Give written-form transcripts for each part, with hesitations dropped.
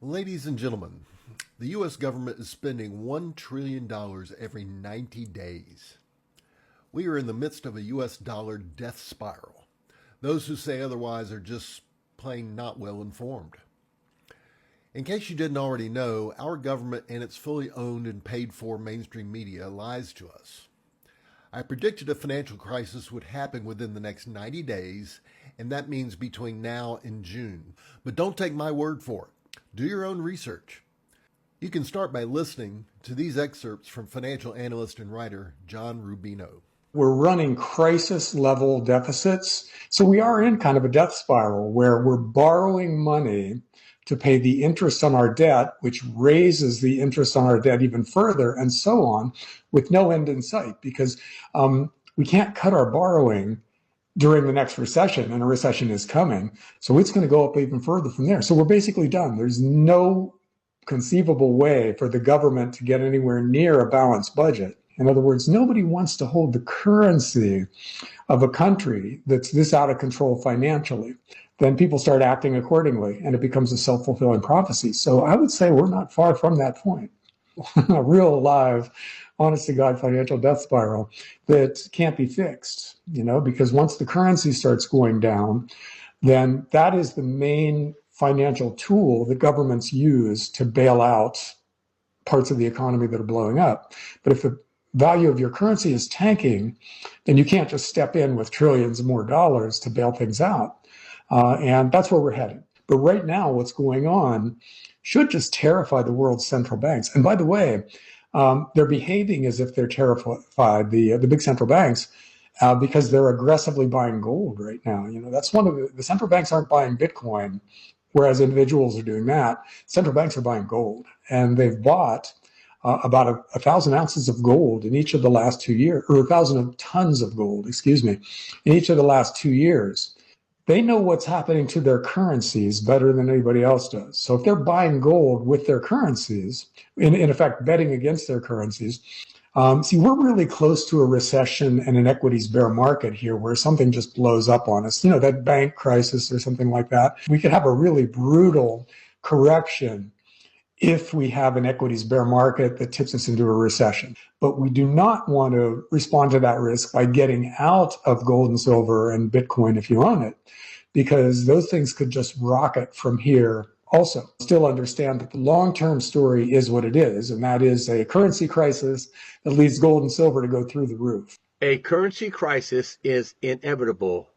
Ladies and gentlemen, the U.S. government is spending $1 trillion every 90 days. We are in the midst of a U.S. dollar death spiral. Those who say otherwise are just plain not well informed. In case you didn't already know, our government and its fully owned and paid for mainstream media lies to us. I predicted a financial crisis would happen within the next 90 days, and that means between now and June. But don't take my word for it. Do your own research. You can start by listening to these excerpts from financial analyst and writer John Rubino. We're running crisis level deficits. So we are in kind of a death spiral where we're borrowing money to pay the interest on our debt, which raises the interest on our debt even further, and so on, with no end in sight, because we can't cut our borrowing during the next recession, and a recession is coming. So it's going to go up even further from there. So we're basically done. There's no conceivable way for the government to get anywhere near a balanced budget. In other words, nobody wants to hold the currency of a country that's this out of control financially. Then people start acting accordingly, and it becomes a self-fulfilling prophecy. So I would say we're not far from that point. A real live, honest to God financial death spiral that can't be fixed, because once the currency starts going down, then that is the main financial tool that governments use to bail out parts of the economy that are blowing up. But if the value of your currency is tanking, then you can't just step in with trillions more dollars to bail things out. And that's where we're headed. But right now, what's going on should just terrify the world's central banks. And by the way, they're behaving as if they're terrified, the big central banks, because they're aggressively buying gold right now. That's one of the central banks aren't buying Bitcoin, whereas individuals are doing that. Central banks are buying gold, and they've bought about 1,000 ounces of gold in each of the last 2 years, or 1,000 tons of gold, in each of the last 2 years. They know what's happening to their currencies better than anybody else does. So if they're buying gold with their currencies, in effect betting against their currencies, we're really close to a recession and an equities bear market here where something just blows up on us. That bank crisis or something like that. We could have a really brutal correction if we have an equities bear market that tips us into a recession. But we do not want to respond to that risk by getting out of gold and silver and Bitcoin if you own it, because those things could just rocket from here. Also, still understand that the long-term story is what it is, and that is a currency crisis that leads gold and silver to go through the roof. A currency crisis is inevitable,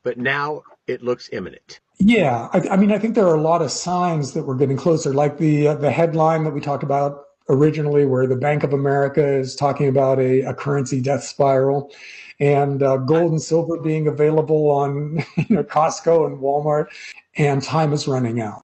but now it looks imminent. Yeah, I think there are a lot of signs that we're getting closer, like the headline that we talked about originally, where the Bank of America is talking about a currency death spiral, and gold and silver being available on Costco and Walmart, and time is running out.